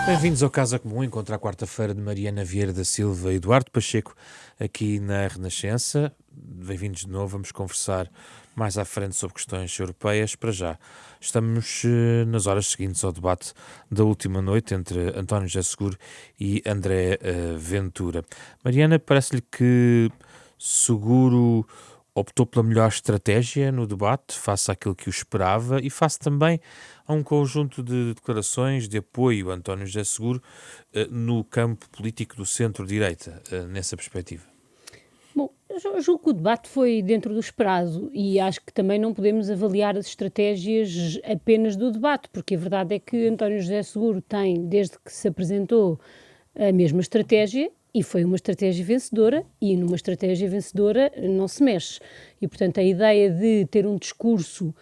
Bem-vindos ao Casa Comum, encontro à quarta-feira de Mariana Vieira da Silva e Eduardo Pacheco, aqui na Renascença. Bem-vindos de novo, vamos conversar mais à frente sobre questões europeias. Para já, estamos nas horas seguintes ao debate da última noite entre António José Seguro e André Ventura. Mariana, parece-lhe que Seguro optou pela melhor estratégia no debate, face àquilo que o esperava e face também a um conjunto de declarações de apoio a António José Seguro no campo político do centro-direita, nessa perspectiva. Bom, eu julgo que o debate foi dentro do esperado e acho que também não podemos avaliar as estratégias apenas do debate, porque a verdade é que António José Seguro tem, desde que se apresentou, a mesma estratégia e foi uma estratégia vencedora e numa estratégia vencedora não se mexe. E, portanto, a ideia de ter um discurso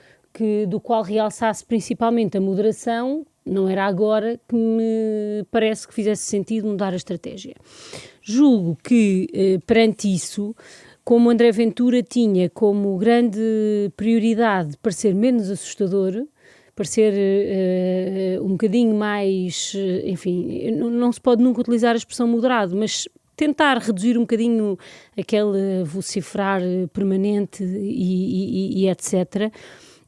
do qual realçasse principalmente a moderação, não era agora que me parece que fizesse sentido mudar a estratégia. Julgo que, perante isso, como André Ventura tinha como grande prioridade parecer menos assustador, parecer um bocadinho mais, enfim, não se pode nunca utilizar a expressão moderado, mas tentar reduzir um bocadinho aquele vociferar permanente e etc.,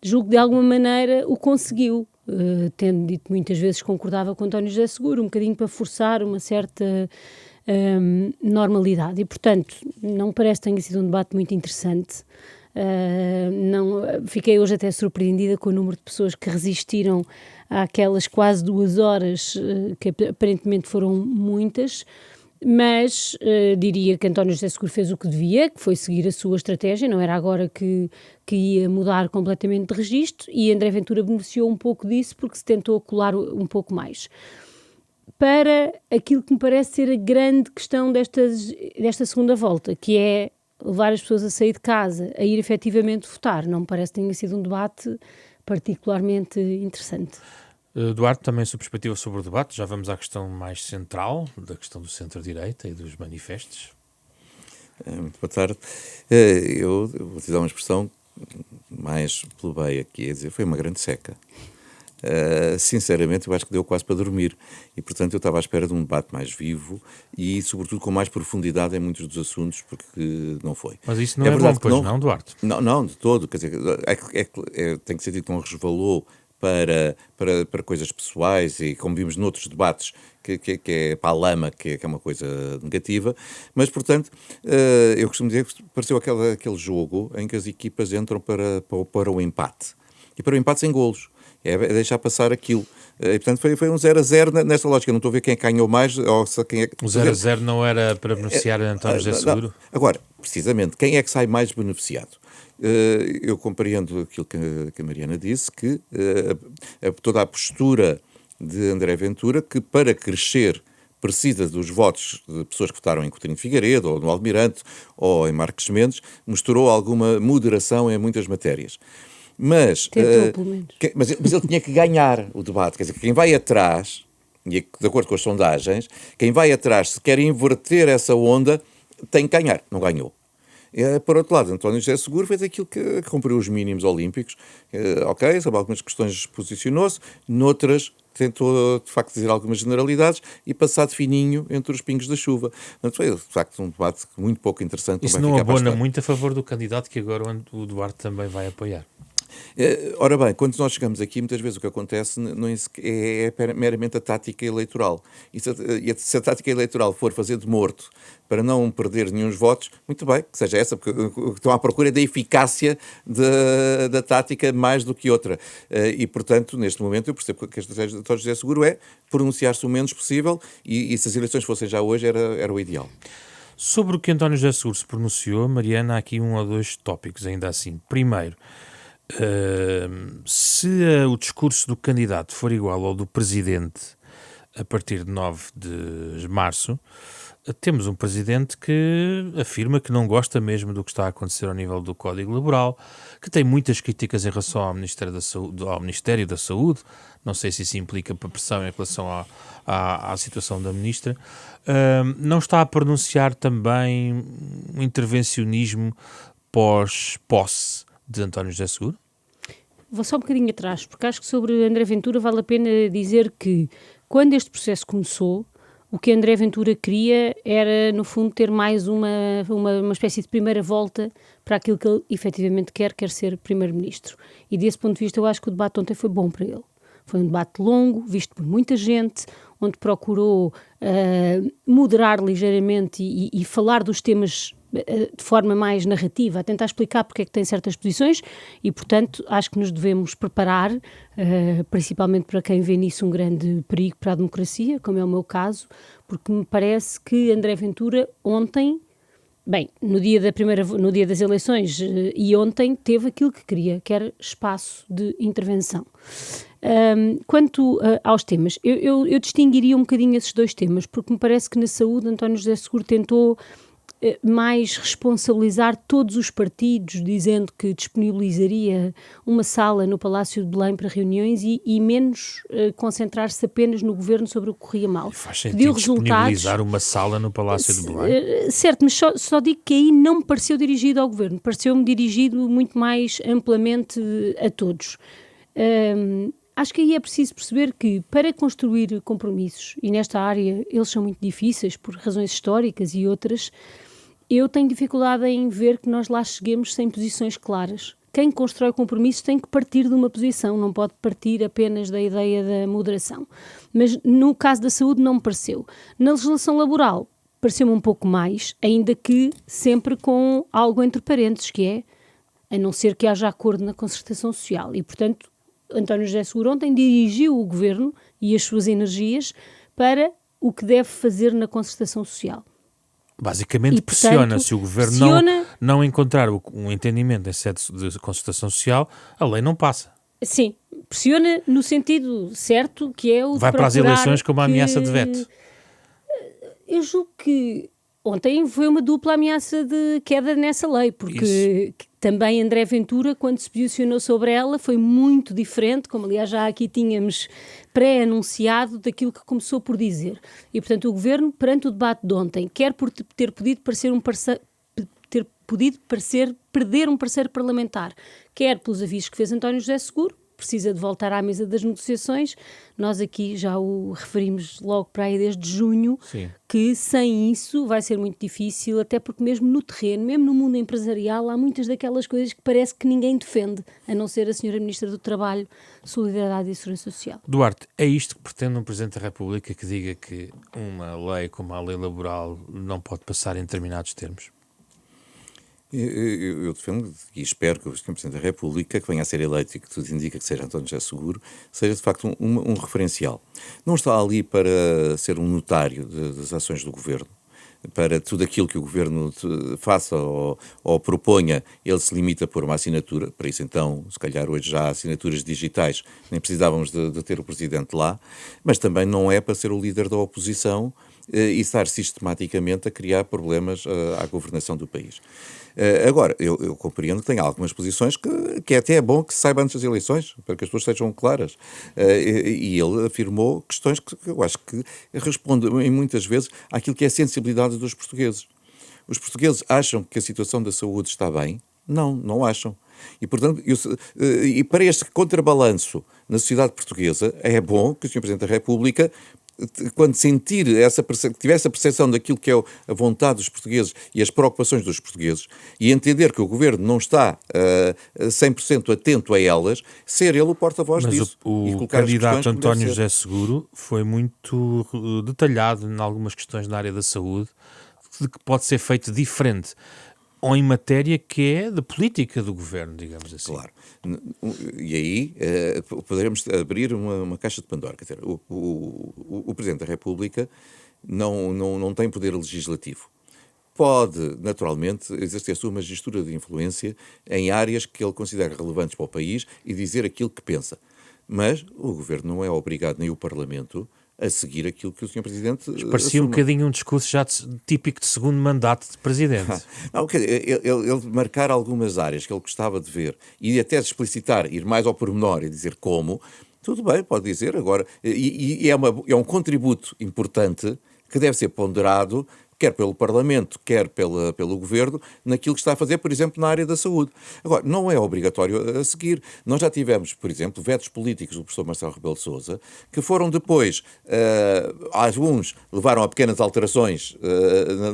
julgo que de alguma maneira o conseguiu, tendo dito muitas vezes que concordava com António José Seguro, um bocadinho para forçar uma certa normalidade. E, portanto, não me parece que tenha sido um debate muito interessante. Fiquei hoje até surpreendida com o número de pessoas que resistiram àquelas quase 2 horas, que aparentemente foram muitas, mas diria que António José Seguro fez o que devia, que foi seguir a sua estratégia, não era agora que ia mudar completamente de registro, e André Ventura beneficiou um pouco disso porque se tentou colar um pouco mais. Para aquilo que me parece ser a grande questão desta segunda volta, que é levar as pessoas a sair de casa, a ir efetivamente votar. Não me parece que tenha sido um debate particularmente interessante. Eduardo, também a sua perspectiva sobre o debate. Já vamos à questão mais central, da questão do centro-direita e dos manifestos. Muito boa tarde. Eu vou utilizar uma expressão mais plebeia, que é dizer, foi uma grande seca. Sinceramente, eu acho que deu quase para dormir e, portanto, eu estava à espera de um debate mais vivo e, sobretudo, com mais profundidade em muitos dos assuntos, porque não foi. Mas isso não é bom, pois não, Duarte? Não, de todo. Quer dizer, tem que ser dito que não resvalou para coisas pessoais e, como vimos noutros debates, que é para a lama, que é uma coisa negativa, mas, portanto, eu costumo dizer que pareceu aquele jogo em que as equipas entram para o empate. E para o empate sem golos. É deixar passar aquilo. E, portanto, foi um 0-0 nesta lógica. Não estou a ver quem ganhou mais ou se quem é que... O 0-0 não era para beneficiar António José Seguro? Agora, precisamente, quem é que sai mais beneficiado? Eu compreendo aquilo que a Mariana disse, que toda a postura de André Ventura, que para crescer precisa dos votos de pessoas que votaram em Coutinho de Figueiredo, ou no Almirante, ou em Marques Mendes, mostrou alguma moderação em muitas matérias. Mas, pelo menos. Mas ele tinha que ganhar o debate. Quer dizer, quem vai atrás, e de acordo com as sondagens, quem vai atrás, se quer inverter essa onda, tem que ganhar. Não ganhou. Por outro lado, António José Seguro fez aquilo que cumpriu os mínimos olímpicos. Ok, sobre algumas questões posicionou-se, noutras tentou, de facto, dizer algumas generalidades e passar de fininho entre os pingos da chuva. Portanto, foi, de facto, um debate muito pouco interessante. Isso não abona muito a favor do candidato que agora o Duarte também vai apoiar. Ora bem, quando nós chegamos aqui, muitas vezes o que acontece não é meramente a tática eleitoral. E se a tática eleitoral for fazer de morto para não perder nenhum votos, muito bem, que seja essa, porque o que estão à procura é da eficácia da tática mais do que outra. E, portanto, neste momento, eu percebo que a estratégia de António José Seguro é pronunciar-se o menos possível e se as eleições fossem já hoje, era o ideal. Sobre o que António José Seguro se pronunciou, Mariana, há aqui 1 ou 2 tópicos ainda assim. Primeiro, se o discurso do candidato for igual ao do presidente a partir de 9 de março, temos um presidente que afirma que não gosta mesmo do que está a acontecer ao nível do Código Laboral, que tem muitas críticas em relação ao Ministério da Saúde, não sei se isso implica pressão em relação à situação da ministra, não está a pronunciar também um intervencionismo pós-posse de António José Seguro? Vou só um bocadinho atrás, porque acho que sobre André Ventura vale a pena dizer que quando este processo começou, o que André Ventura queria era, no fundo, ter mais uma espécie de primeira volta para aquilo que ele efetivamente quer ser primeiro-ministro. E desse ponto de vista eu acho que o debate ontem foi bom para ele. Foi um debate longo, visto por muita gente, onde procurou moderar ligeiramente e falar dos temas de forma mais narrativa, a tentar explicar porque é que tem certas posições e, portanto, acho que nos devemos preparar, principalmente para quem vê nisso um grande perigo para a democracia, como é o meu caso, porque me parece que André Ventura ontem, bem, no dia das eleições e ontem, teve aquilo que queria, que era espaço de intervenção. Quanto aos temas, eu distinguiria um bocadinho esses dois temas, porque me parece que na saúde António José Seguro tentou mais responsabilizar todos os partidos, dizendo que disponibilizaria uma sala no Palácio de Belém para reuniões e menos concentrar-se apenas no governo sobre o que corria mal. Faz sentido disponibilizar uma sala no Palácio de Belém? Certo, mas só digo que aí não me pareceu dirigido ao governo, pareceu-me dirigido muito mais amplamente a todos. Acho que aí é preciso perceber que, para construir compromissos, e nesta área eles são muito difíceis por razões históricas e outras, eu tenho dificuldade em ver que nós lá cheguemos sem posições claras. Quem constrói compromissos tem que partir de uma posição, não pode partir apenas da ideia da moderação. Mas no caso da saúde não me pareceu. Na legislação laboral pareceu-me um pouco mais, ainda que sempre com algo entre parênteses, que é, a não ser que haja acordo na concertação social. E, portanto, António José Seguro ontem dirigiu o governo e as suas energias para o que deve fazer na concertação social. Basicamente pressiona, se o governo não encontrar um entendimento em sede de concertação social, a lei não passa. Sim, pressiona no sentido certo, que é o de vai para as eleições com uma ameaça de veto. Eu julgo que ontem foi uma dupla ameaça de queda nessa lei, porque também André Ventura, quando se posicionou sobre ela, foi muito diferente, como aliás já aqui tínhamos pré-anunciado, daquilo que começou por dizer. E, portanto, o Governo, perante o debate de ontem, quer por ter podido perder um parceiro parlamentar, quer pelos avisos que fez António José Seguro, precisa de voltar à mesa das negociações. Nós aqui já o referimos logo para aí desde junho, Sim. Que sem isso vai ser muito difícil, até porque mesmo no terreno, mesmo no mundo empresarial, há muitas daquelas coisas que parece que ninguém defende, a não ser a senhora Ministra do Trabalho, Solidariedade e Segurança Social. Duarte, é isto que pretende um Presidente da República, que diga que uma lei como a lei laboral não pode passar em determinados termos? Eu defendo e espero que o Sr. Presidente da República, que venha a ser eleito e que tudo indica que seja António José Seguro, seja de facto um referencial. Não está ali para ser um notário das ações do Governo, para tudo aquilo que o Governo faça ou proponha, ele se limita a pôr uma assinatura. Para isso, então, se calhar hoje já há assinaturas digitais, nem precisávamos de ter o Presidente lá, mas também não é para ser o líder da oposição e estar sistematicamente a criar problemas à governação do país. Agora, eu compreendo que tem algumas posições que até é bom que se saiba antes das eleições, para que as pessoas sejam claras. E ele afirmou questões que eu acho que respondem muitas vezes àquilo que é a sensibilidade dos portugueses. Os portugueses acham que a situação da saúde está bem? Não acham. E, portanto, e para este contrabalanço na sociedade portuguesa, é bom que o Sr. Presidente da República, quando tiver essa percepção daquilo que é a vontade dos portugueses e as preocupações dos portugueses e entender que o Governo não está 100% atento a elas, ser ele o porta-voz disso. Mas o candidato António José Seguro foi muito detalhado em algumas questões na área da saúde, de que pode ser feito diferente, ou em matéria que é da política do Governo, digamos assim. Claro. E aí poderemos abrir uma caixa de Pandora. Quer dizer, o Presidente da República não tem poder legislativo. Pode, naturalmente, exercer a sua magistratura de influência em áreas que ele considera relevantes para o país e dizer aquilo que pensa. Mas o Governo não é obrigado, nem o Parlamento, a seguir aquilo que o Sr. Presidente... Mas parecia um bocadinho um discurso já típico de segundo mandato de Presidente. Não, ele marcar algumas áreas que ele gostava de ver e até explicitar, ir mais ao pormenor e dizer como, tudo bem, pode dizer agora. E é um contributo importante que deve ser ponderado, quer pelo Parlamento, quer pelo Governo, naquilo que está a fazer, por exemplo, na área da saúde. Agora, não é obrigatório a seguir. Nós já tivemos, por exemplo, vetos políticos do professor Marcelo Rebelo de Sousa, que foram depois, alguns levaram a pequenas alterações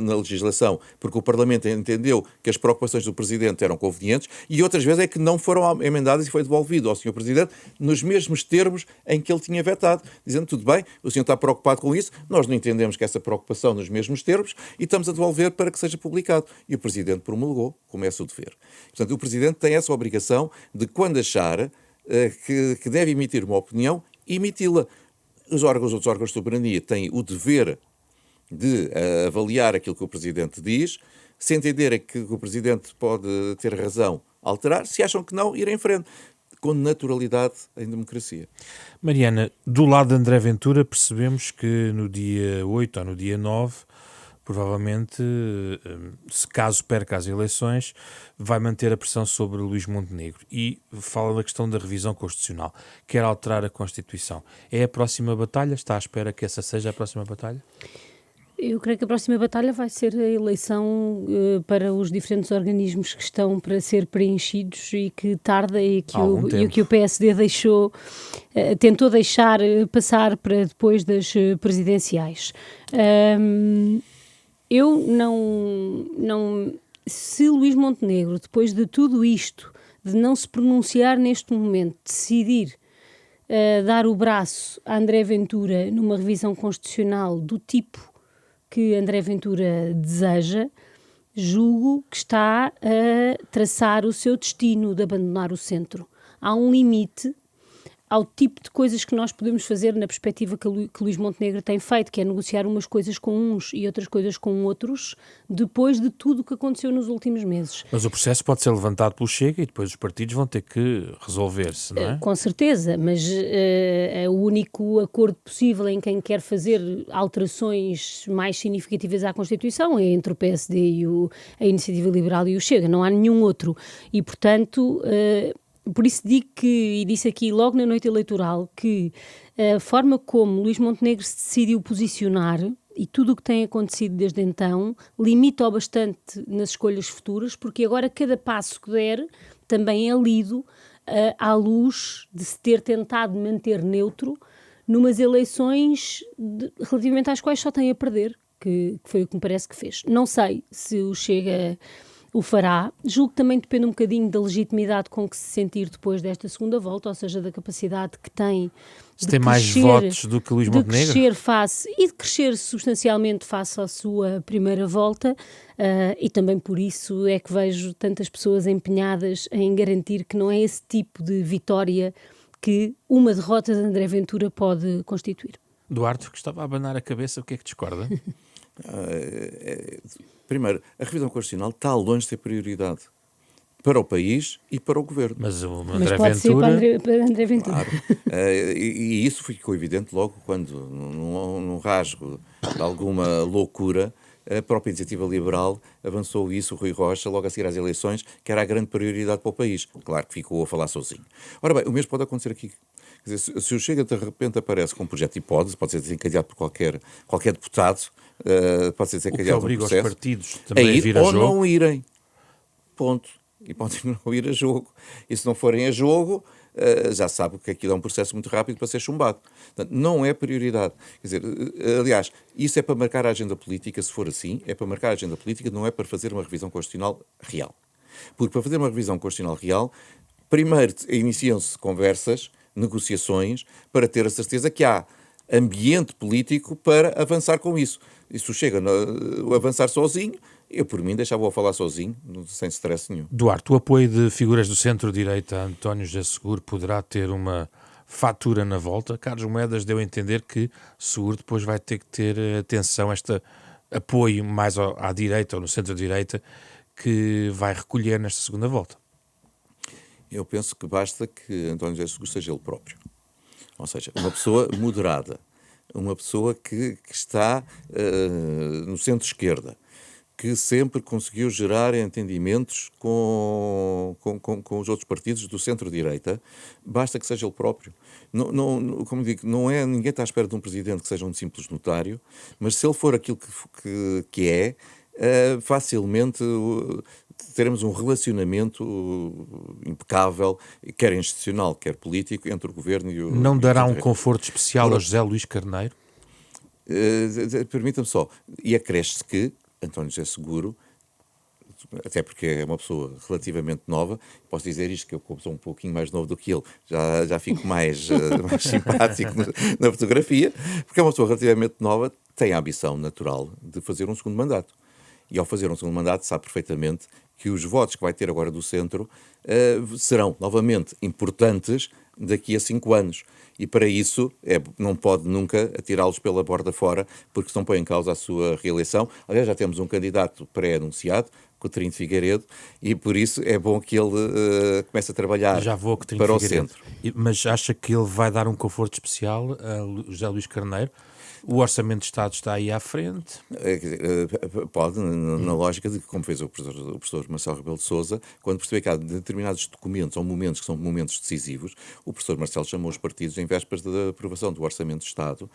na legislação, porque o Parlamento entendeu que as preocupações do Presidente eram convenientes, e outras vezes é que não foram emendadas e foi devolvido ao Sr. Presidente nos mesmos termos em que ele tinha vetado, dizendo, tudo bem, o senhor está preocupado com isso, nós não entendemos que essa preocupação nos mesmos termos e estamos a devolver para que seja publicado. E o Presidente promulgou, como é seu dever. Portanto, o Presidente tem essa obrigação de, quando achar que deve emitir uma opinião, emiti-la. Os outros órgãos de soberania têm o dever de avaliar aquilo que o Presidente diz, se entenderem que o Presidente pode ter razão, alterar, se acham que não, ir em frente, com naturalidade em democracia. Mariana, do lado de André Ventura, percebemos que no dia 8 ou no dia 9, provavelmente, se caso perca as eleições, vai manter a pressão sobre Luís Montenegro e fala da questão da revisão constitucional. Quer alterar a Constituição. É a próxima batalha? Está à espera que essa seja a próxima batalha? Eu creio que a próxima batalha vai ser a eleição para os diferentes organismos que estão para ser preenchidos e que tarda e que o PSD tentou deixar passar para depois das presidenciais. Se Luís Montenegro, depois de tudo isto, de não se pronunciar neste momento, decidir dar o braço a André Ventura numa revisão constitucional do tipo que André Ventura deseja, julgo que está a traçar o seu destino de abandonar o centro. Há um limite ao tipo de coisas que nós podemos fazer na perspectiva que Luís Montenegro tem feito, que é negociar umas coisas com uns e outras coisas com outros, depois de tudo o que aconteceu nos últimos meses. Mas o processo pode ser levantado pelo Chega e depois os partidos vão ter que resolver-se, não é? Com certeza, mas o único acordo possível em quem quer fazer alterações mais significativas à Constituição é entre o PSD e a Iniciativa Liberal e o Chega, não há nenhum outro. E, portanto, por isso digo e disse aqui logo na noite eleitoral, que a forma como Luís Montenegro se decidiu posicionar e tudo o que tem acontecido desde então limita-o bastante nas escolhas futuras, porque agora cada passo que der também é lido à luz de se ter tentado manter neutro numas eleições relativamente às quais só tem a perder, que foi o que me parece que fez. Não sei se o Chega o fará. Julgo que também depende um bocadinho da legitimidade com que se sentir depois desta segunda volta, ou seja, da capacidade que tem se tem mais votos do que Luís Montenegro? De crescer substancialmente face à sua primeira volta, e também por isso é que vejo tantas pessoas empenhadas em garantir que não é esse tipo de vitória que uma derrota de André Ventura pode constituir. Duarte, que estava a abanar a cabeça, o que é que discorda? Primeiro, a revisão constitucional está longe de ser prioridade para o país e para o Governo. Mas o André Mas pode Ventura... ser para André Ventura. Claro. E isso ficou evidente logo quando, num rasgo de alguma loucura, a própria Iniciativa Liberal avançou isso, o Rui Rocha, logo a seguir às eleições, que era a grande prioridade para o país. Claro que ficou a falar sozinho. Ora bem, o mesmo pode acontecer aqui. Quer dizer, se o Chega de repente aparece com um projeto de hipótese, pode ser desencadeado por qualquer deputado, pode ser desencadeado por processo. O que obriga os partidos também a vir a jogo. Ou não irem. Ponto. E podem não ir a jogo. E se não forem a jogo, já sabe que aquilo é um processo muito rápido para ser chumbado. Portanto, não é prioridade. Quer dizer, aliás, isso é para marcar a agenda política, se for assim, é para marcar a agenda política, não é para fazer uma revisão constitucional real. Porque para fazer uma revisão constitucional real, primeiro iniciam-se conversas, negociações, para ter a certeza que há ambiente político para avançar com isso. E se chega a avançar sozinho, eu, por mim, deixava-o a falar sozinho, sem stress nenhum. Duarte, o apoio de figuras do centro-direita a António José Seguro poderá ter uma fatura na volta? Carlos Moedas deu a entender que Seguro depois vai ter que ter atenção a este apoio mais à direita ou no centro-direita que vai recolher nesta segunda volta. Eu penso que basta que António José Seguro seja ele próprio. Ou seja, uma pessoa moderada, uma pessoa que está no centro-esquerda, que sempre conseguiu gerar entendimentos com os outros partidos do centro-direita, basta que seja ele próprio. Como digo, ninguém está à espera de um presidente que seja um simples notário, mas se ele for aquilo que é, facilmente teremos um relacionamento impecável, quer institucional, quer político, entre o governo e o... Não dará um conforto especial a José Luís Carneiro? Permita-me só, e acresce que António José Seguro, até porque é uma pessoa relativamente nova, posso dizer isto, que eu como sou um pouquinho mais novo do que ele, já fico mais simpático na fotografia, porque é uma pessoa relativamente nova, tem a ambição natural de fazer um segundo mandato. E ao fazer um segundo mandato sabe perfeitamente que os votos que vai ter agora do centro serão novamente importantes daqui a 5 anos. E para isso não pode nunca atirá-los pela borda fora, porque não põe em causa a sua reeleição. Aliás, já temos um candidato pré-anunciado, Coutinho de Figueiredo, e por isso é bom que ele comece a trabalhar para o centro. Mas acha que ele vai dar um conforto especial a José Luís Carneiro? O Orçamento de Estado está aí à frente? Pode, na lógica de que, como fez o professor Marcelo Rebelo de Sousa, quando percebeu que há determinados documentos ou momentos que são momentos decisivos, o professor Marcelo chamou os partidos em vésperas da aprovação do Orçamento de Estado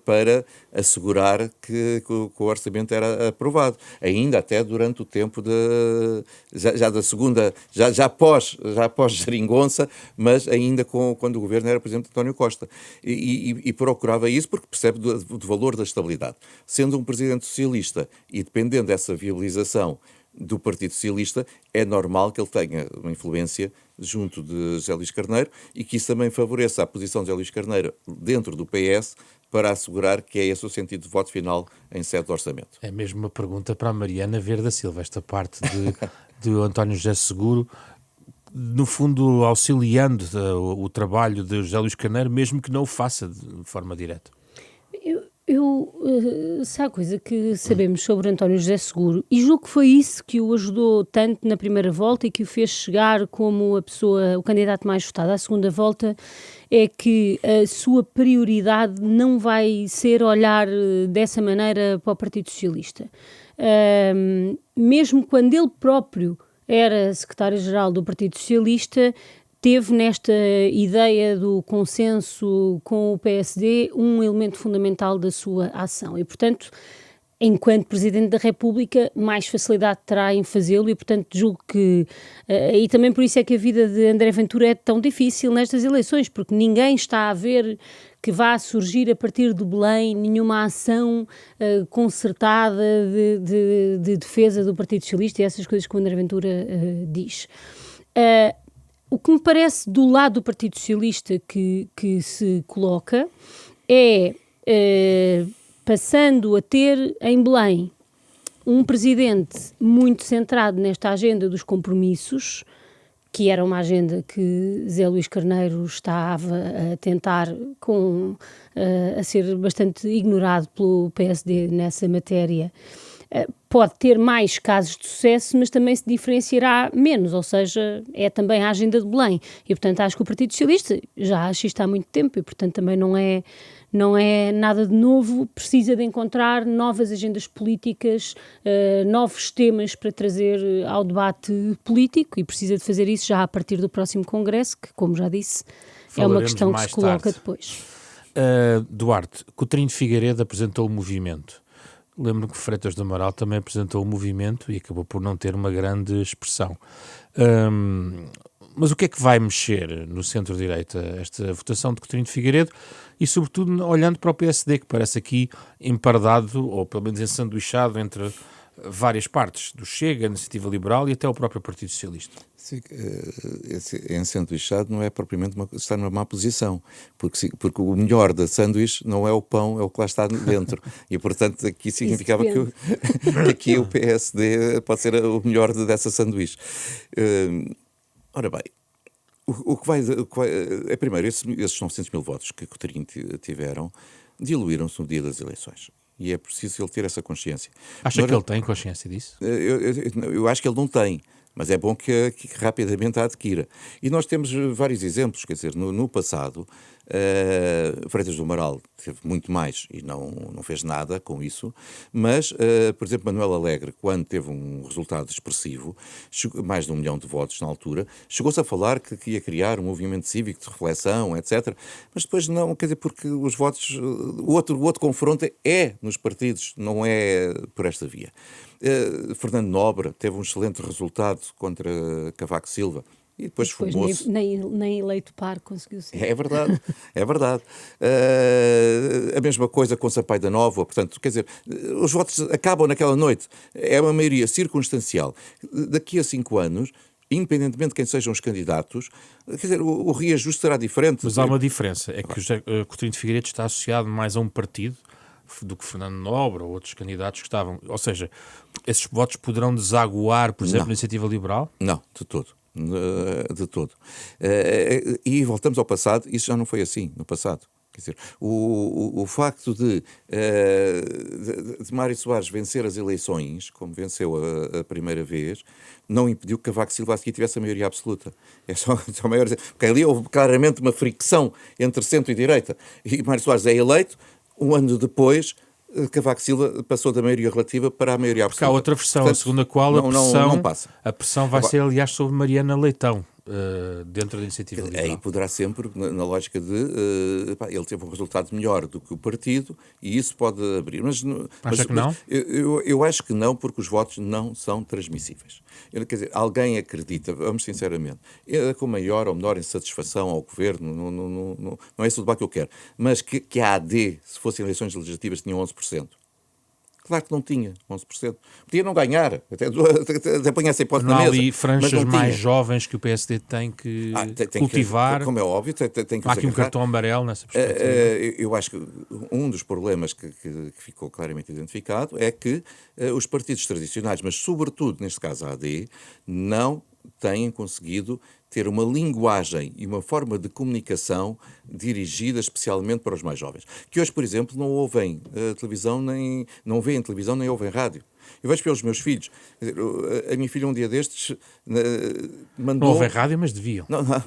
para assegurar que o Orçamento era aprovado. Ainda até durante o tempo já da segunda, já após Geringonça, mas ainda quando o governo era presidente António Costa. E procurava isso porque percebe do valor da estabilidade. Sendo um presidente socialista e dependendo dessa viabilização do Partido Socialista, é normal que ele tenha uma influência junto de José Luís Carneiro e que isso também favoreça a posição de José Luís Carneiro dentro do PS para assegurar que é esse o sentido de voto final em sede de orçamento. É mesmo uma pergunta para a Mariana Vieira da Silva, esta parte de António José Seguro, no fundo auxiliando o trabalho de José Luís Carneiro, mesmo que não o faça de forma direta. Se há coisa que sabemos sobre António José Seguro, e julgo que foi isso que o ajudou tanto na primeira volta e que o fez chegar como o candidato mais votado à segunda volta, é que a sua prioridade não vai ser olhar dessa maneira para o Partido Socialista. Mesmo quando ele próprio era secretário-geral do Partido Socialista, teve nesta ideia do consenso com o PSD um elemento fundamental da sua ação e, portanto, enquanto Presidente da República, mais facilidade terá em fazê-lo e, portanto, julgo que... e também por isso é que a vida de André Ventura é tão difícil nestas eleições, porque ninguém está a ver que vá surgir a partir de Belém nenhuma ação concertada de defesa do Partido Socialista e essas coisas que o André Ventura diz. O que me parece do lado do Partido Socialista que se coloca é, passando a ter em Belém um presidente muito centrado nesta agenda dos compromissos, que era uma agenda que Zé Luís Carneiro estava a tentar, a ser bastante ignorado pelo PSD nessa matéria. Pode ter mais casos de sucesso, mas também se diferenciará menos, ou seja, é também a agenda de Belém. E, portanto, acho que o Partido Socialista já acha isto há muito tempo e, portanto, também não é nada de novo, precisa de encontrar novas agendas políticas, novos temas para trazer ao debate político e precisa de fazer isso já a partir do próximo Congresso, que, como já disse, é uma questão que se coloca depois. Duarte, Coutinho de Figueiredo apresentou o movimento. Lembro-me que Freitas do Amaral também apresentou o movimento e acabou por não ter uma grande expressão. Mas o que é que vai mexer no centro-direita esta votação de Coutinho de Figueiredo e, sobretudo, olhando para o PSD, que parece aqui empardado, ou pelo menos ensanduichado entre várias partes, do Chega, a Iniciativa Liberal e até o próprio Partido Socialista? Sim, esse ensanduichado não é propriamente estar numa má posição, porque o melhor da sanduíche não é o pão, é o que lá está dentro. E, portanto, aqui significava que aqui o PSD pode ser o melhor dessa sanduíche. Ora bem, o que vai primeiro, esses 900 mil votos que Coutinho tiveram diluíram-se no dia das eleições. E é preciso ele ter essa consciência. Acha que ele tem consciência disso? Eu acho que ele não tem, mas é bom que rapidamente a adquira. E nós temos vários exemplos, quer dizer, no passado, Freitas do Amaral teve muito mais e não fez nada com isso, mas, por exemplo, Manuel Alegre, quando teve um resultado expressivo, mais de 1 milhão de votos na altura, chegou-se a falar que ia criar um movimento cívico de reflexão, etc. Mas depois não, quer dizer, porque os votos, o outro confronto é nos partidos, não é por esta via. Fernando Nobre teve um excelente resultado contra Cavaco Silva. E depois fumou-se. Nem eleito par conseguiu ser. É verdade, é verdade. A mesma coisa com Sampaio da Nova, portanto, quer dizer, os votos acabam naquela noite. É uma maioria circunstancial. Daqui a 5 anos, independentemente de quem sejam os candidatos, quer dizer, o reajuste será diferente. Mas há uma diferença, é que o Coutinho de Figueiredo está associado mais a um partido do que Fernando Nobre ou outros candidatos que estavam. Ou seja, esses votos poderão desaguar, por exemplo, na Iniciativa Liberal? Não, de todo. De todo. E voltamos ao passado, isso já não foi assim no passado. Quer dizer, o facto de Mário Soares vencer as eleições, como venceu a primeira vez, não impediu que Cavaco Silva a seguir tivesse a maioria absoluta. É só maior, porque ali houve claramente uma fricção entre centro e direita. E Mário Soares é eleito, um ano depois Cavaco Silva passou da maioria relativa para a maioria absoluta. Porque há outra versão, portanto, segundo a qual não passa. A pressão vai ser, aliás, sobre Mariana Leitão, dentro da Iniciativa Liberal. Aí poderá sempre, na lógica de ele teve um resultado melhor do que o partido e isso pode abrir. Acha que não? Eu acho que não, porque os votos não são transmissíveis. Quer dizer, alguém acredita, vamos sinceramente, com maior ou menor insatisfação ao governo, não é esse o debate que eu quero, mas que a AD, se fossem eleições legislativas, tinha 11%. Claro que não tinha 11%. Podia não ganhar, até põe essa hipótese na mesa. Não há ali franjas mais jovens que o PSD tem que cultivar. Como é óbvio, tem que há aqui um cartão amarelo nessa perspectiva. Eu acho que um dos problemas que ficou claramente identificado é que os partidos tradicionais, mas sobretudo, neste caso a AD, não têm conseguido ter uma linguagem e uma forma de comunicação dirigida especialmente para os mais jovens. Que hoje, por exemplo, não ouvem televisão, não veem televisão, nem ouvem rádio. Eu vejo pelos meus filhos. A minha filha um dia destes mandou... Não ouvem rádio, mas deviam.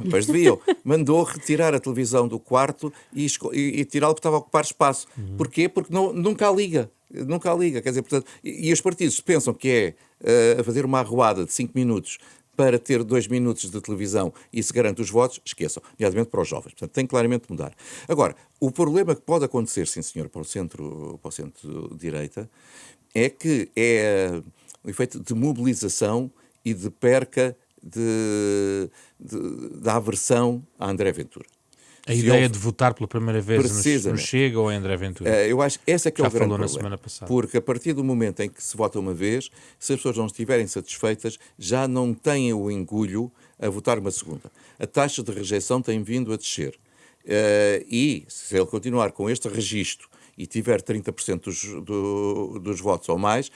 Pois deviam. Mandou retirar a televisão do quarto e tirá-la porque estava a ocupar espaço. Porquê? Porque nunca a liga. Nunca a liga. Quer dizer, portanto, e os partidos pensam que é a fazer uma arruada de 5 minutos para ter 2 minutos de televisão e se garante os votos, esqueçam, nomeadamente para os jovens. Portanto, tem claramente de mudar. Agora, o problema que pode acontecer, sim senhor, para o centro-direita, é que é o efeito de mobilização e de perca da aversão a André Ventura. A ideia de votar pela primeira vez no Chega ou em André Ventura? Eu acho que esse é que é o grande problema. Na semana passada. Porque a partir do momento em que se vota uma vez, se as pessoas não estiverem satisfeitas, já não têm o engulho a votar uma segunda. A taxa de rejeição tem vindo a descer. E se ele continuar com este registro e tiver 30% dos votos ou mais,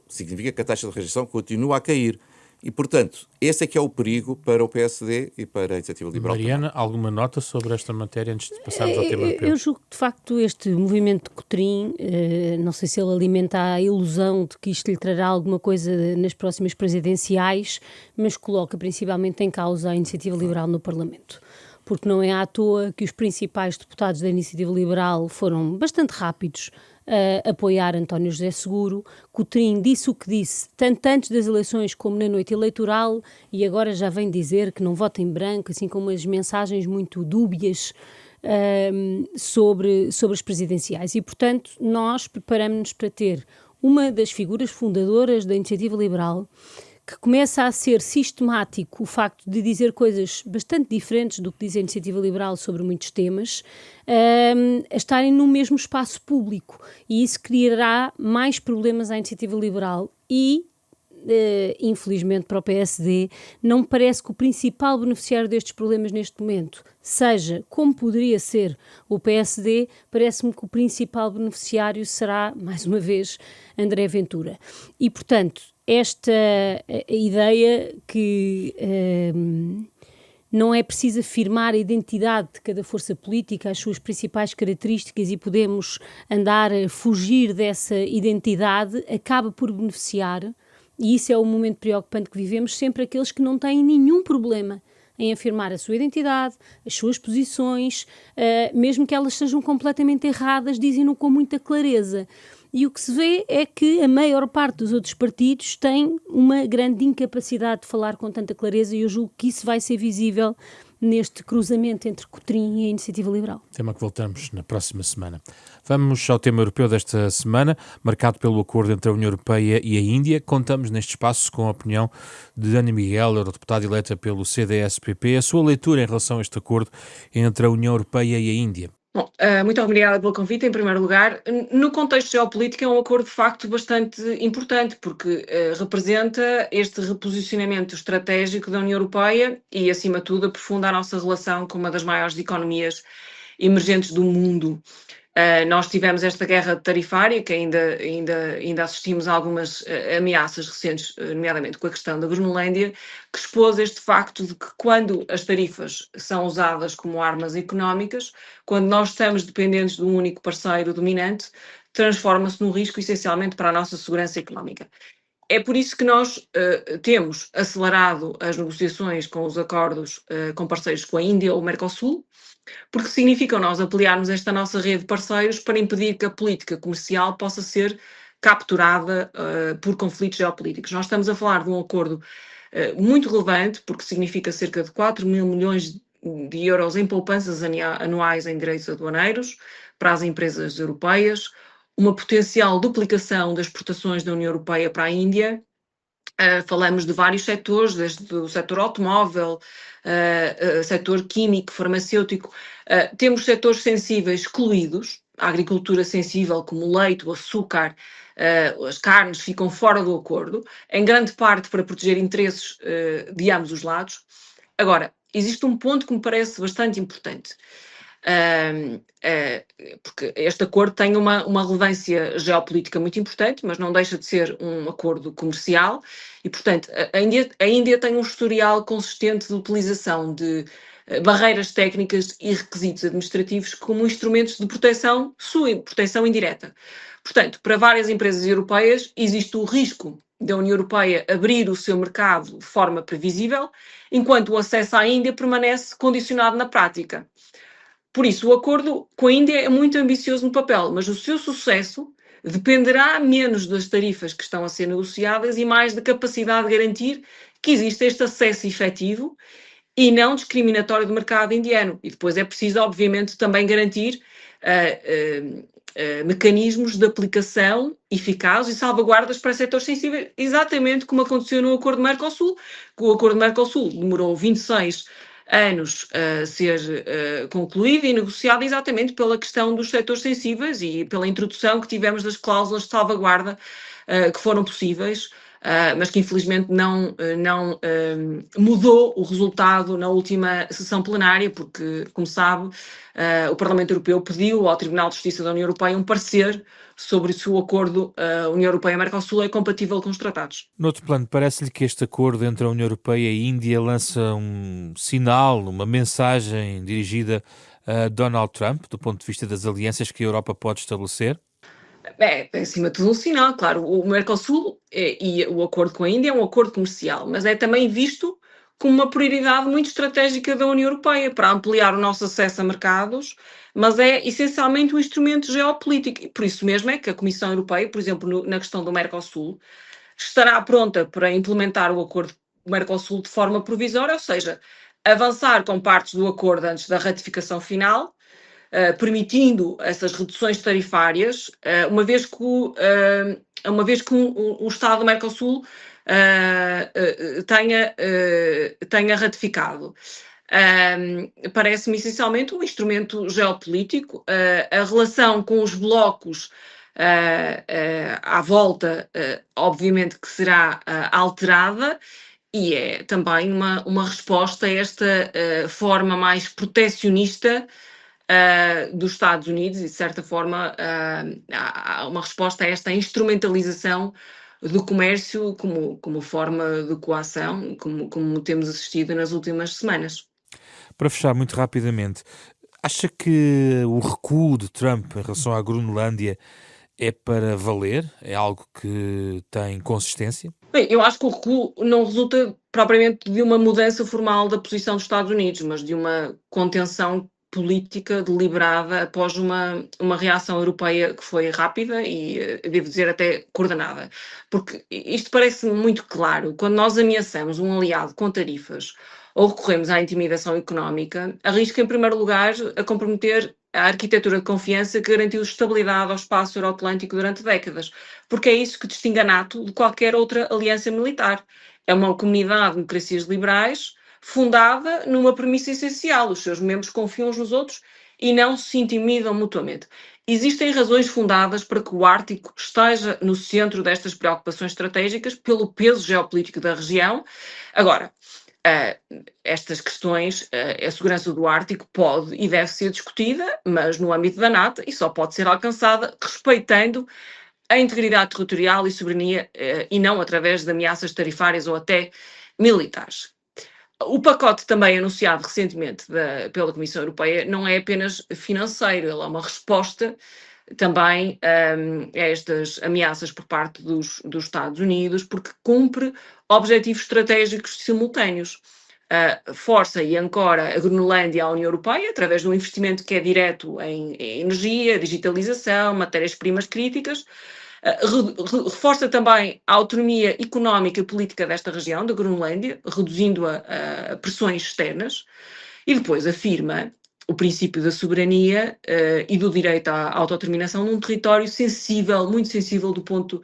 significa que a taxa de rejeição continua a cair. E, portanto, esse é que é o perigo para o PSD e para a Iniciativa Liberal. Mariana, alguma nota sobre esta matéria antes de passarmos ao tema europeu? Eu julgo que, de facto, este movimento de Cotrim, não sei se ele alimenta a ilusão de que isto lhe trará alguma coisa nas próximas presidenciais, mas coloca principalmente em causa a Iniciativa Liberal no Parlamento. Porque não é à toa que os principais deputados da Iniciativa Liberal foram bastante rápidos a apoiar António José Seguro. Cotrim disse o que disse, tanto antes das eleições como na noite eleitoral, e agora já vem dizer que não vota em branco, assim com umas mensagens muito dúbias sobre as presidenciais. E, portanto, nós preparamos-nos para ter uma das figuras fundadoras da Iniciativa Liberal que começa a ser sistemático o facto de dizer coisas bastante diferentes do que diz a Iniciativa Liberal sobre muitos temas, a estarem no mesmo espaço público. E isso criará mais problemas à Iniciativa Liberal e, infelizmente para o PSD, não me parece que o principal beneficiário destes problemas neste momento seja, como poderia ser, o PSD. Parece-me que o principal beneficiário será, mais uma vez, André Ventura. E, portanto, esta ideia que não é preciso afirmar a identidade de cada força política, as suas principais características, e podemos andar a fugir dessa identidade, acaba por beneficiar, e isso é o momento preocupante que vivemos, sempre aqueles que não têm nenhum problema em afirmar a sua identidade, as suas posições, mesmo que elas sejam completamente erradas, dizem-no com muita clareza. E o que se vê é que a maior parte dos outros partidos tem uma grande incapacidade de falar com tanta clareza e eu julgo que isso vai ser visível neste cruzamento entre Cotrim e a Iniciativa Liberal. Tema que voltamos na próxima semana. Vamos ao tema europeu desta semana, marcado pelo acordo entre a União Europeia e a Índia. Contamos neste espaço com a opinião de Ana Miguel, eurodeputada eleita pelo CDS-PP. A sua leitura em relação a este acordo entre a União Europeia e a Índia? Bom, muito obrigada pelo convite, em primeiro lugar. No contexto geopolítico é um acordo de facto bastante importante, porque representa este reposicionamento estratégico da União Europeia e, acima de tudo, aprofunda a nossa relação com uma das maiores economias emergentes do mundo. Nós tivemos esta guerra tarifária, que ainda assistimos a algumas ameaças recentes, nomeadamente com a questão da Groenlândia, que expôs este facto de que quando as tarifas são usadas como armas económicas, quando nós estamos dependentes de um único parceiro dominante, transforma-se num risco essencialmente para a nossa segurança económica. É por isso que nós temos acelerado as negociações com os acordos com parceiros com a Índia ou o Mercosul, porque significam nós ampliarmos esta nossa rede de parceiros para impedir que a política comercial possa ser capturada por conflitos geopolíticos. Nós estamos a falar de um acordo muito relevante, porque significa cerca de 4 mil milhões de euros em poupanças anuais em direitos aduaneiros para as empresas europeias, uma potencial duplicação das exportações da União Europeia para a Índia. Falamos de vários setores, desde o setor automóvel, setor químico, farmacêutico. Temos setores sensíveis excluídos, a agricultura sensível, como o leite, o açúcar, as carnes, ficam fora do acordo, em grande parte para proteger interesses de ambos os lados. Agora, existe um ponto que me parece bastante importante. Porque este acordo tem uma relevância geopolítica muito importante, mas não deixa de ser um acordo comercial e, portanto, a Índia tem um historial consistente de utilização de barreiras técnicas e requisitos administrativos como instrumentos de proteção indireta. Portanto, para várias empresas europeias existe o risco da União Europeia abrir o seu mercado de forma previsível, enquanto o acesso à Índia permanece condicionado na prática. Por isso, o acordo com a Índia é muito ambicioso no papel, mas o seu sucesso dependerá menos das tarifas que estão a ser negociadas e mais da capacidade de garantir que existe este acesso efetivo e não discriminatório do mercado indiano. E depois é preciso, obviamente, também garantir mecanismos de aplicação eficazes e salvaguardas para setores sensíveis, exatamente como aconteceu no Acordo Mercosul. O Acordo Mercosul demorou 26 anos a ser concluído e negociado exatamente pela questão dos setores sensíveis e pela introdução que tivemos das cláusulas de salvaguarda que foram possíveis, mas que infelizmente não mudou o resultado na última sessão plenária, porque, como sabe, o Parlamento Europeu pediu ao Tribunal de Justiça da União Europeia um parecer sobre se o acordo União Europeia-Mercosul é compatível com os tratados. Noutro plano, parece-lhe que este acordo entre a União Europeia e a Índia lança um sinal, uma mensagem dirigida a Donald Trump, do ponto de vista das alianças que a Europa pode estabelecer? É, acima de tudo, um sinal, claro. O Mercosul e o acordo com a Índia é um acordo comercial, mas é também visto como uma prioridade muito estratégica da União Europeia para ampliar o nosso acesso a mercados, mas é essencialmente um instrumento geopolítico. E por isso mesmo é que a Comissão Europeia, por exemplo, na questão do Mercosul, estará pronta para implementar o acordo Mercosul de forma provisória, ou seja, avançar com partes do acordo antes da ratificação final, permitindo essas reduções tarifárias, uma vez que o Estado do Mercosul tenha ratificado. Parece-me essencialmente um instrumento geopolítico. A relação com os blocos à volta, obviamente que será alterada, e é também uma resposta a esta forma mais protecionista dos Estados Unidos e, de certa forma, há uma resposta a esta instrumentalização do comércio como forma de coação, como temos assistido nas últimas semanas. Para fechar muito rapidamente, acha que o recuo de Trump em relação à Groenlândia é para valer? É algo que tem consistência? Bem, eu acho que o recuo não resulta propriamente de uma mudança formal da posição dos Estados Unidos, mas de uma contenção política deliberada após uma reação europeia que foi rápida e, devo dizer, até coordenada. Porque isto parece muito claro. Quando nós ameaçamos um aliado com tarifas ou recorremos à intimidação económica, arrisca, em primeiro lugar, a comprometer a arquitetura de confiança que garantiu estabilidade ao espaço euroatlântico durante décadas, porque é isso que distingue a NATO de qualquer outra aliança militar. É uma comunidade de democracias liberais fundada numa premissa essencial: os seus membros confiam uns nos outros e não se intimidam mutuamente. Existem razões fundadas para que o Ártico esteja no centro destas preocupações estratégicas pelo peso geopolítico da região. Agora, estas questões, a segurança do Ártico pode e deve ser discutida, mas no âmbito da NATO, e só pode ser alcançada respeitando a integridade territorial e soberania, e não através de ameaças tarifárias ou até militares. O pacote também anunciado recentemente pela Comissão Europeia não é apenas financeiro, ele é uma resposta também a estas ameaças por parte dos Estados Unidos, porque cumpre objetivos estratégicos simultâneos. Força e ancora a Groenlândia à União Europeia, através de um investimento que é direto em energia, digitalização, matérias-primas críticas. Reforça também a autonomia económica e política desta região, da Groenlândia, reduzindo a pressões externas. E depois afirma o princípio da soberania e do direito à autodeterminação num território sensível, muito sensível do ponto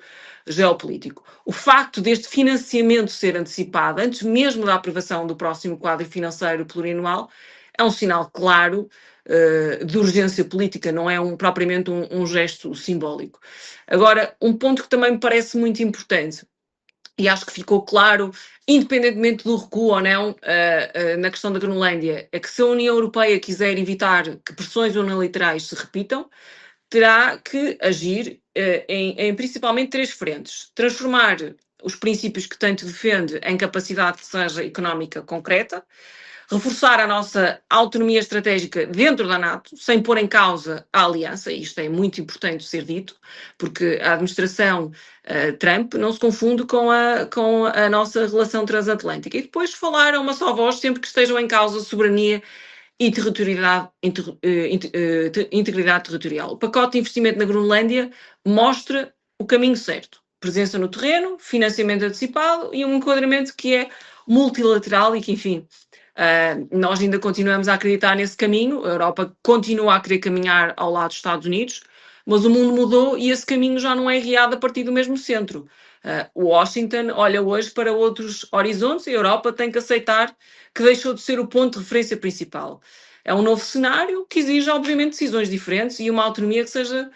geopolítico. O facto deste financiamento ser antecipado, antes mesmo da aprovação do próximo quadro financeiro plurianual, é um sinal claro de urgência política, não é propriamente um gesto simbólico. Agora, um ponto que também me parece muito importante, e acho que ficou claro, independentemente do recuo ou não, na questão da Groenlândia, é que se a União Europeia quiser evitar que pressões unilaterais se repitam, terá que agir em principalmente três frentes. Transformar os princípios que tanto defende em capacidade que seja económica concreta, reforçar a nossa autonomia estratégica dentro da NATO, sem pôr em causa a aliança, e isto é muito importante ser dito, porque a administração Trump não se confunde com a nossa relação transatlântica. E depois falar a uma só voz sempre que estejam em causa soberania e integridade territorial. O pacote de investimento na Groenlândia mostra o caminho certo. Presença no terreno, financiamento antecipado e um enquadramento que é multilateral e que, enfim, nós ainda continuamos a acreditar nesse caminho. A Europa continua a querer caminhar ao lado dos Estados Unidos, mas o mundo mudou e esse caminho já não é guiado a partir do mesmo centro. Washington olha hoje para outros horizontes e a Europa tem que aceitar que deixou de ser o ponto de referência principal. É um novo cenário que exige, obviamente, decisões diferentes e uma autonomia que seja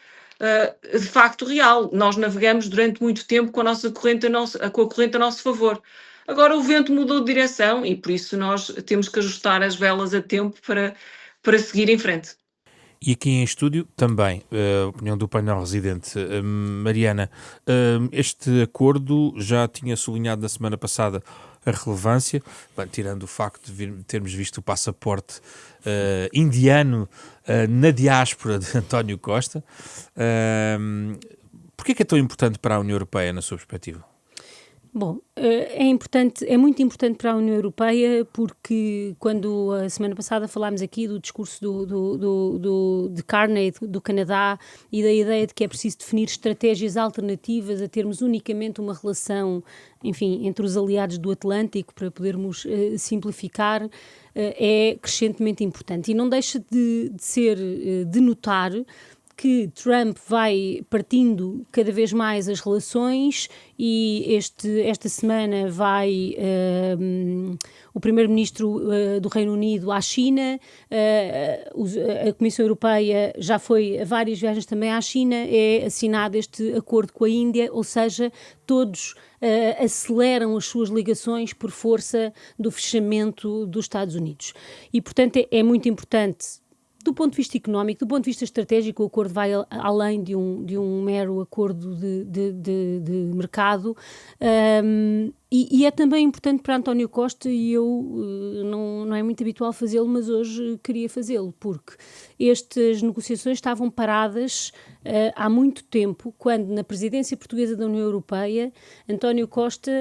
de facto real. Nós navegamos durante muito tempo com a corrente a nosso favor. Agora o vento mudou de direção e por isso nós temos que ajustar as velas a tempo para seguir em frente. E aqui em estúdio também, a opinião do painel residente. Mariana, este acordo já tinha sublinhado na semana passada a relevância, tirando o facto de termos visto o passaporte indiano na diáspora de António Costa. Porquê é que é tão importante para a União Europeia, na sua perspectiva? Bom, é muito importante para a União Europeia porque quando a semana passada falámos aqui do discurso de Carney do Canadá e da ideia de que é preciso definir estratégias alternativas a termos unicamente uma relação, enfim, entre os aliados do Atlântico para podermos simplificar, é crescentemente importante e não deixa de notar que Trump vai partindo cada vez mais as relações e esta semana vai o primeiro-ministro do Reino Unido à China, a Comissão Europeia já foi a várias viagens também à China, é assinado este acordo com a Índia, ou seja, todos aceleram as suas ligações por força do fechamento dos Estados Unidos. E, portanto, é muito importante do ponto de vista económico, do ponto de vista estratégico, o acordo vai além de um mero acordo de mercado, e é também importante para António Costa, e não é muito habitual fazê-lo, mas hoje queria fazê-lo, porque estas negociações estavam paradas há muito tempo, quando na presidência portuguesa da União Europeia, António Costa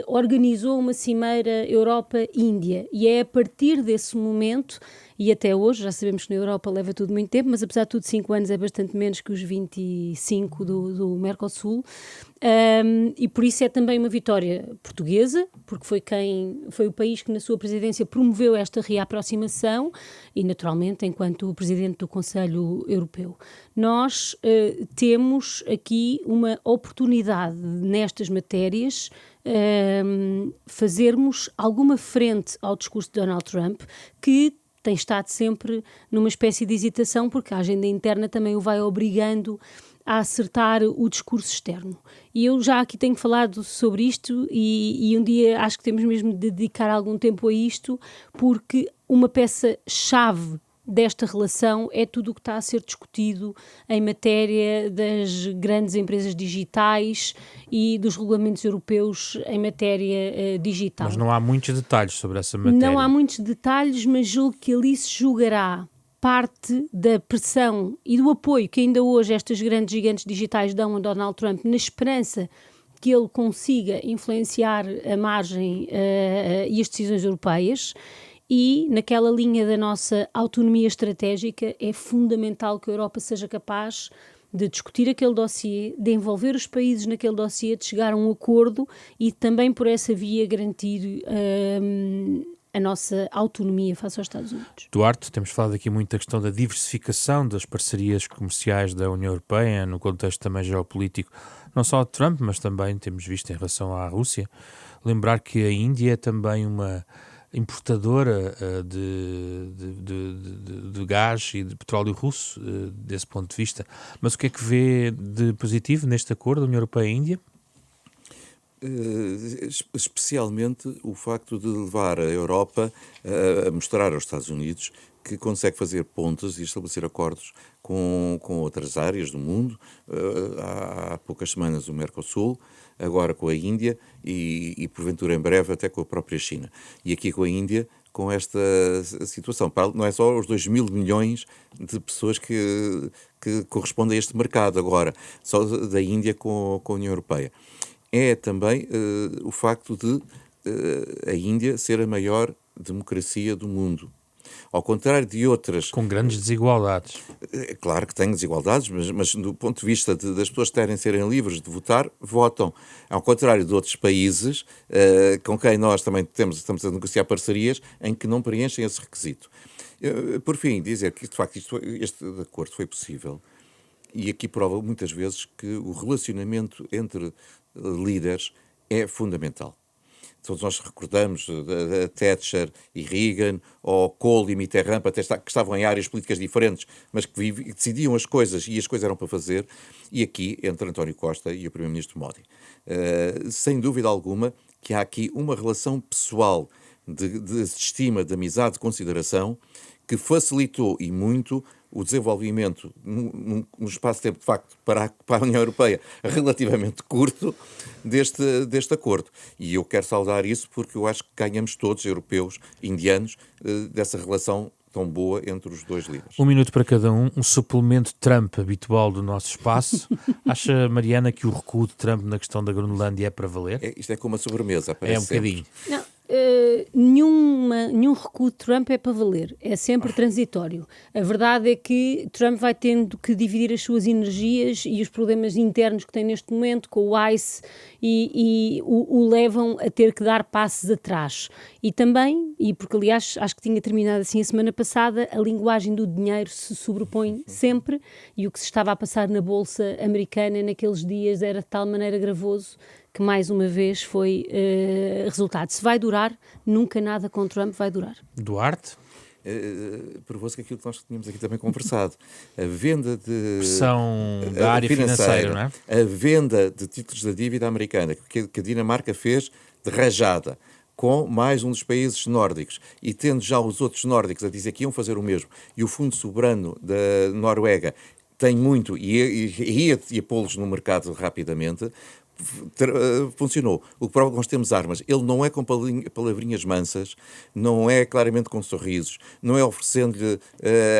organizou uma cimeira Europa-Índia, e é a partir desse momento, e até hoje, já sabemos que na Europa leva tudo muito tempo, mas apesar de tudo 5 anos é bastante menos que os 25 do Mercosul, e por isso é também uma vitória portuguesa, porque foi o país que na sua presidência promoveu esta reaproximação e naturalmente enquanto o presidente do Conselho Europeu. Nós temos aqui uma oportunidade nestas matérias fazermos alguma frente ao discurso de Donald Trump, que tem estado sempre numa espécie de hesitação, porque a agenda interna também o vai obrigando a acertar o discurso externo. E eu já aqui tenho falado sobre isto e um dia acho que temos mesmo de dedicar algum tempo a isto, porque uma peça-chave desta relação é tudo o que está a ser discutido em matéria das grandes empresas digitais e dos regulamentos europeus em matéria digital. Mas não há muitos detalhes sobre essa matéria. Não há muitos detalhes, mas julgo que ali se julgará parte da pressão e do apoio que ainda hoje estas grandes gigantes digitais dão a Donald Trump, na esperança que ele consiga influenciar a margem e as decisões europeias. E naquela linha da nossa autonomia estratégica é fundamental que a Europa seja capaz de discutir aquele dossiê, de envolver os países naquele dossiê, de chegar a um acordo e também por essa via garantir a nossa autonomia face aos Estados Unidos. Duarte, temos falado aqui muito da questão da diversificação das parcerias comerciais da União Europeia, no contexto também geopolítico, não só de Trump, mas também temos visto em relação à Rússia. Lembrar que a Índia é também uma importadora de gás e de petróleo russo, desse ponto de vista. Mas o que é que vê de positivo neste acordo da União Europeia-Índia? Especialmente o facto de levar a Europa a mostrar aos Estados Unidos que consegue fazer pontes e estabelecer acordos com outras áreas do mundo. Há poucas semanas o Mercosul, agora com a Índia e porventura em breve até com a própria China. E aqui com a Índia, com esta situação. Não é só os 2 mil milhões de pessoas que correspondem a este mercado agora, só da Índia com a União Europeia. É também o facto de a Índia ser a maior democracia do mundo. Ao contrário de outras... Com grandes desigualdades. É claro que tem desigualdades, mas do ponto de vista das pessoas serem livres de votar, votam. Ao contrário de outros países com quem nós também estamos a negociar parcerias em que não preenchem esse requisito. Por fim, dizer que de facto este acordo foi possível e aqui prova muitas vezes que o relacionamento entre líderes é fundamental. Todos nós recordamos da Thatcher e Reagan, ou Kohl e Mitterrand, que estavam em áreas políticas diferentes, mas que decidiam as coisas e as coisas eram para fazer, e aqui entre António Costa e o Primeiro-Ministro Modi. Sem dúvida alguma que há aqui uma relação pessoal de estima, de amizade, de consideração, que facilitou e muito o desenvolvimento num espaço de tempo, de facto, para a União Europeia relativamente curto deste acordo. E eu quero saudar isso porque eu acho que ganhamos todos, europeus, indianos, dessa relação tão boa entre os dois líderes. 1 minuto para cada um suplemento Trump habitual do nosso espaço. Acha, Mariana, que o recuo de Trump na questão da Groenlândia é para valer? Isto é como uma sobremesa, parece. É um bocadinho. Não. Nenhum recuo de Trump é para valer, é sempre transitório. A verdade é que Trump vai tendo que dividir as suas energias e os problemas internos que tem neste momento com o ICE e o levam a ter que dar passos atrás. E também, e porque aliás acho que tinha terminado assim a semana passada, a linguagem do dinheiro se sobrepõe sempre e o que se estava a passar na Bolsa Americana naqueles dias era de tal maneira gravoso que mais uma vez foi resultado. Se vai durar, nunca nada com Trump vai durar. Duarte? Provou-se que aquilo que nós tínhamos aqui também conversado. A venda de... Pressão da área financeira, não é? A venda de títulos da dívida americana que a Dinamarca fez de rajada com mais um dos países nórdicos e tendo já os outros nórdicos a dizer que iam fazer o mesmo, e o Fundo Soberano da Noruega tem muito e ia pô-los no mercado rapidamente, funcionou. O que prova que nós temos armas. Ele não é com palavrinhas mansas, não é claramente com sorrisos, não é oferecendo-lhe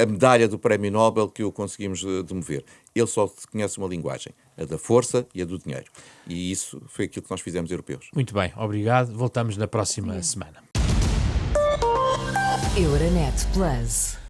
a medalha do Prémio Nobel que o conseguimos demover. Ele só conhece uma linguagem, a da força e a do dinheiro. E isso foi aquilo que nós fizemos europeus. Muito bem, obrigado. Voltamos na próxima semana. Euronet Plus.